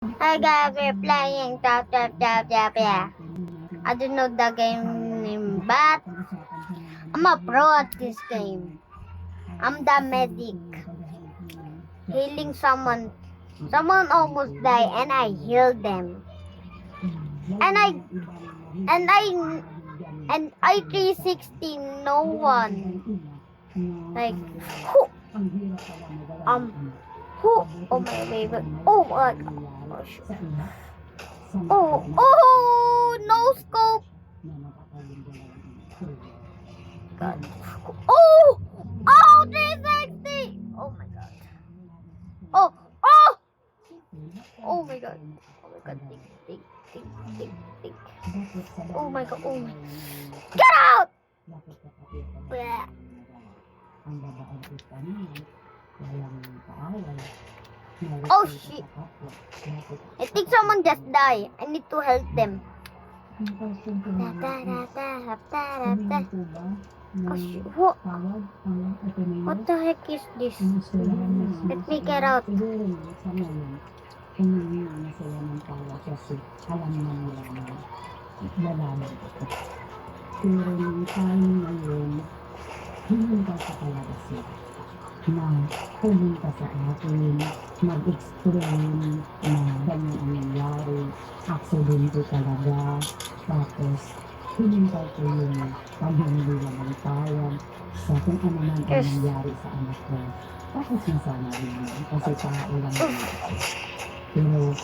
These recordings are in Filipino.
Hi guys, we're playing yeah. I don't know the game name, but I'm a pro at this game. I'm the medic. Healing someone. Someone almost died and I healed them. And I 360 no one. Like who who oh my god. Oh my god. Oh, shit. Oh no scope. God. Oh 360. Oh my god. Oh oh my god. Oh my god. Think. Oh my god. Oh my. Get out. Bleh. Oh shit. I think someone just died. I need to help them. Oh shit. What the heck is this? Let me get out. Na pumunta sa akin, mag-explain na ganyan ang nangyari, aksidente talaga, tapos hinintay ko yung paghingi ng tawag sa kung ano man ang nangyari sa anak ko. Tapos nasama rin yun, kasi tao lang yun. Pero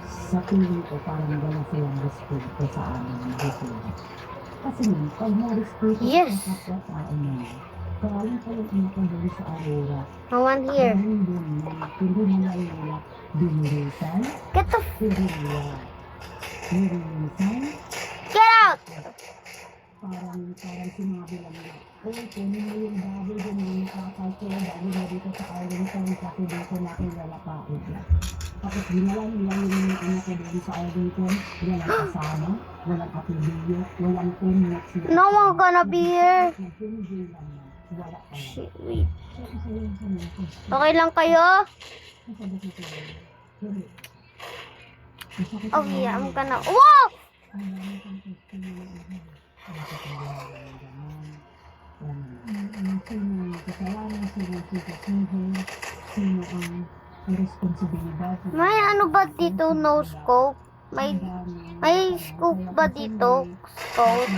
sa piling ko parang wala silang respeto sa amin dito. Kasi nun, pag na-respeto sa kapwa-tao mo, galing pa yung anak ko doon sa Aurora. No one here. Hindi nila yung binilisan. Get the Binilisan. Get out! Parang sinabi lang nila, kunin mo yung baboy doon yung nakakay ko, bago na dito sa Arlington, kasi dito natin lalapain. Tapos dinala nila yung anak ko doon sa Arlington, walang kasama, walang apelido, walang kumot. No one gonna be here. Shit, wait. Okay lang kayo? Oh yeah, I'm gonna... Wow! May ano ba dito? No scope? May scope ba dito? Scope?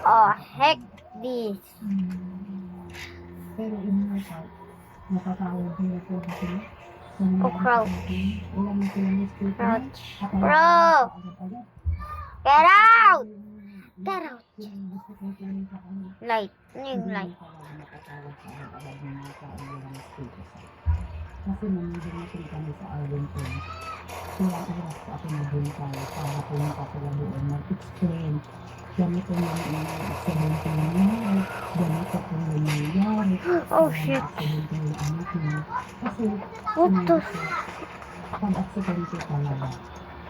Oh, heck this. Oh, crouch. Bro! Get out! Get out! Light. Ano yung light? Kasi nangyayari kami sa Arlington. Kaya oras pa ako naghintay para pumunta sila doon mag-explain. Ganito yung aksidente nangyari. Ganito kung nangyayari. Oh shit. Aksidente yung anak niya. Kasi What the pag aksidente talaga,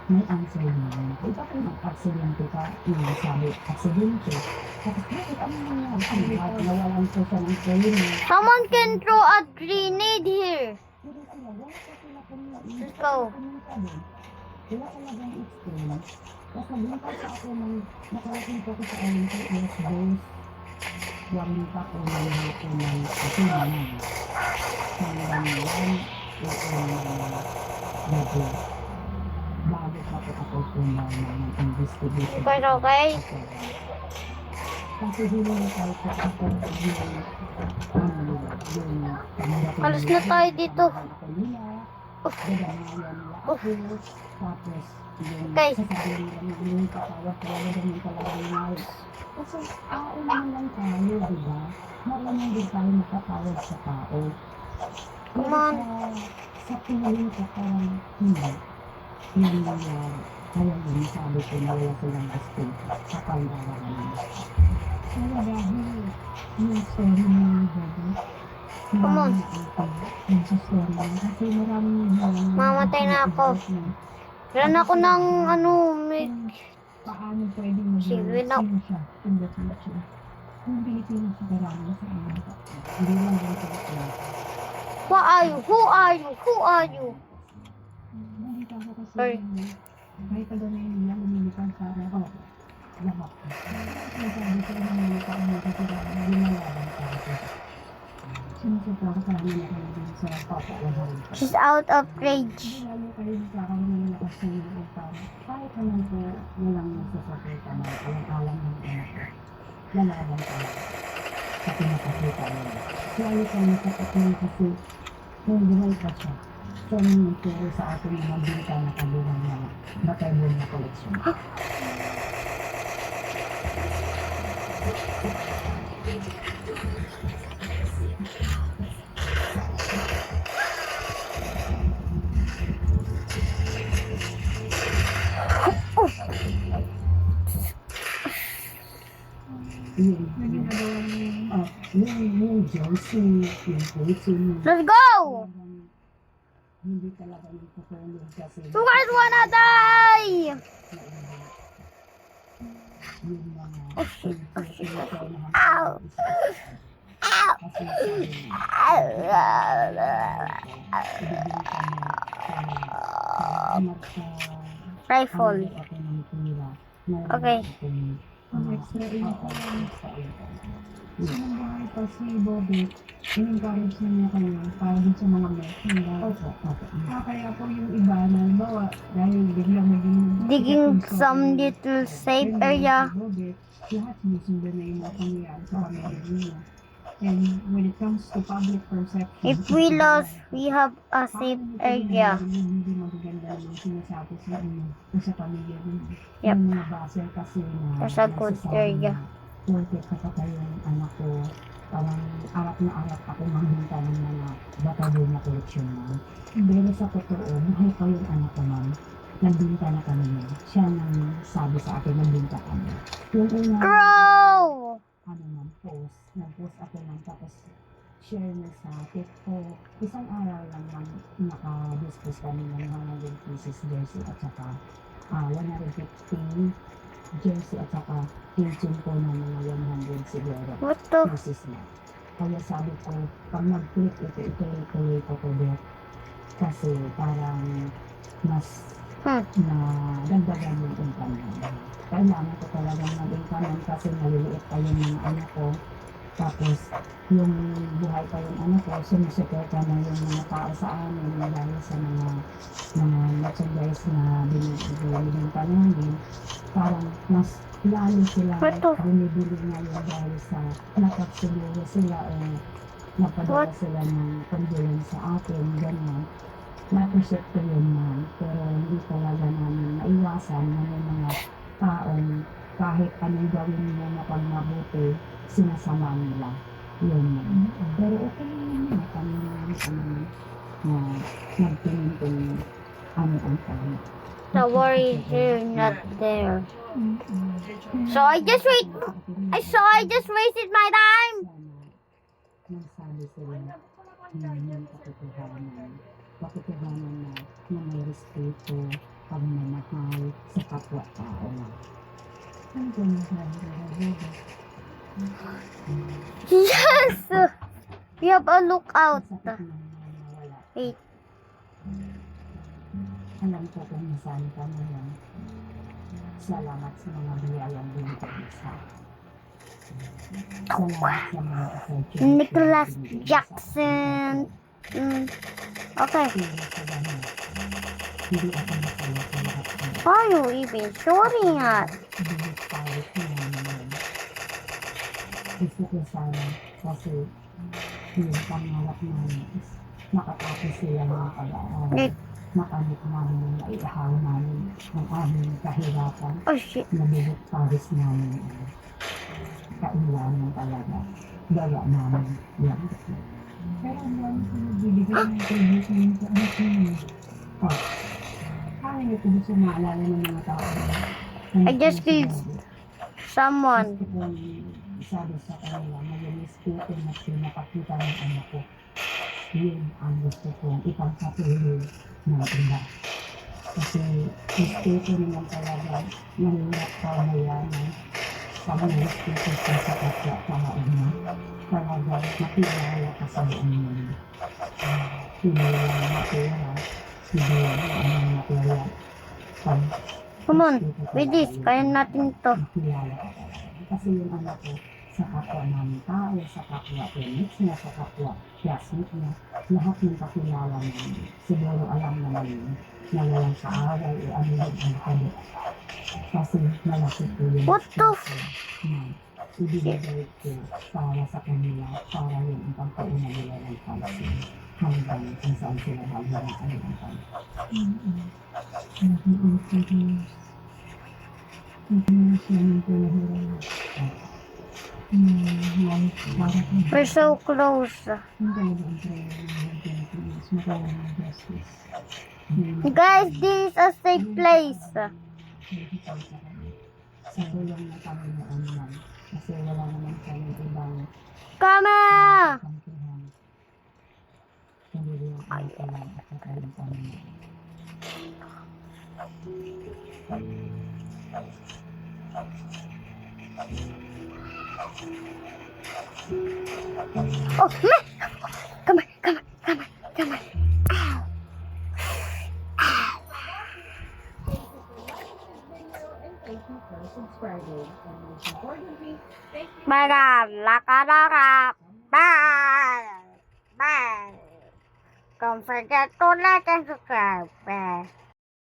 may answer naman. Iba kung mag-aksidente ka, yung sabi, aksidente. Tapos bakit ano nangyari? Nawalan ko siya ng training. Someone can throw a grenade here. Let's go. Wala talagang experience. Kasi buntay sa ako ng nakarating ko sa Olympic is those waring pa ko ng hapon ng kasinan. Hanggang yan, bago pa ko ako pumaw ng investigation. You guys okay? Kasi hindi tayo ko ako Alas na tayo dito. Okay. Kasi tao lang tayo, diba? Marunong din tayo makatawad sa tao. Come on. Sa tingin ko parang hindi. Hindi nangyari. Kaya yun, sabi ko na wala silang gusto sa pangalaman. Kaya dahil yung story mo yung Come on. Kasi maraming Mamatay na ako. Meron ako ng ano, may... Paano pwedeng Sige na. siya in the future? Kung Pilipinas sa karami sa amin. Hindi lang dito sa Who are you? Who are you? Who are you? Nakita ko kasi Sorry. kahit pa doon yun niya, lumilipad para ako. Lahat. Sinasabi ko na nilipad mo kasi ginalaban pa ako. Sinusupa ko sa amin ako din sa papalahan ko. She's out of rage. Lalo kayo nagkakaroon ng lakas ng loob para kahit naman po walang nagsasaporta na alang-alang ng anak ko. Lalaban pa ako sa pinapakita nila. Lalo kayo nakakapin kasi kung buhay pa siya. So, nagturo sa atin na mabinta na kaluhan na bataybo na koleksyon. Yung Josie, yung coaching, Let's go! hindi talaga yung tutulog kasi You guys wanna die! yung mga Ow! Ow! Rifle. Okay. Sinong buhay pa si Bobby, in-encourage niya kayo para din sa mga merchandise. Kaya po yung iba na bawa dahil biglang maging Digging some little safe area. Lahat sinusundo na yung mga pangyayari sa pamilya niyo. And when it comes to public perception, If we lost, we have a safe area. Hindi magaganda ng sinasabi sa inyo o sa pamilya niyo. Yep. Yung mga baser kasi na There's a good area. Porket kapatay yung anak ko, parang arap na arap ako manghunta ng mga batabo na koleksyon mo. Pero sa totoo, buhay pa yung anak ko, ma'am. Nagbinta na kami niya. Siya nang sabi sa akin, nagbinta kami. Yung una, Grow! post. Nag-post ako lang tapos share niya sa TikTok. Isang araw lang naka-dispose kami ng 100 pieces jersey at saka 150 jersey at saka kitchen ko ng mga 100 siguro. What the? Pieces na. Kaya sabi ko, pag mag-click ito, ituloy ko ko dito. Kasi parang mas na dagdagan yung income namin. Kailangan ko talagang mag-income kasi maliliit pa yung mga anak ko. Tapos, yung buhay pa yung anak ko, sinusuporta na yung mga tao sa amin dahil sa mga merchandise na binibenta namin. Parang mas lalo sila bumibili ngayon dahil sa nakapsiguro sila o napadala sila ng condolence sa atin, gano'n. Na-appreciate ko yun, ma'am. Pero hindi talaga namin maiwasan na may mga taong kahit anong gawin mo na pag mabuti, sinasama nila. Yun, ma'am. Pero okay naman na kami na nagtinintong ang tama. The worry is here, not there. So I just wasted my time. Nagsabi sila ng katotohanan na may respeto, pagmamahal sa kapwa-tao. Ano ko nasabi? Yes! We have a lookout. Wait. Alam ko kung nasaan ka ngayon. Salamat sa mga biyayang binigay sa salamat sa mga opportunity. Nicholas Jackson. Okay. Hindi ako masaya sa lahat ng Why are you even showing us? binigay namin. Gusto ko sana kasi yung pangarap namin is makatapos sila ng pag-aaral. Makamit namin yung naihaw namin ng aming kahirapan. Oh shit. Nabibig paris namin. Kailangan talaga. Gawa namin yan. Pero ang dami ko nagbibigay ng contribution sa anak niyo. Oh. Kaya niyo kung gusto maalala ng mga tao. I just killed someone. Gusto kong sabi sa kanila na yung respeto na pinapakita ng anak ko. Yun ang gusto kong ipagpatuloy ng iba. Kasi respeto naman talaga ng hirap pa mayaman. sa mga species ka sa kapwa-tao mo, talagang makilala ka sa buong mundo. Hindi lang matira, hindi lang ang matira. Pag Come on, with this, kaya natin to. makilala ka talaga. Kasi yung anak ko, sa kapwa namin tao, sa kapwa teammates niya, sa kapwa classmate niya, lahat ng kakilala namin, siguro alam naman yun, na walang kaaway o ano yung ang kabit. Kasi malaki po yung What the space na ibibigay ko para sa kanila, para yun ang pagkauna nila ng pansin hanggang kung saan sila hanggang ang kanilang pansin. We're so close. Guys, this is a safe place. Sa tulong ng Panginoon lang. Kasi wala naman kami ibang Come here! kampihan. Kundi yung ito lang at saka ng Panginoon. Oh, man! Come on, come on, come on, come on. Ow. My God, laka. Bye. Bye. Don't forget to like and subscribe. Bye.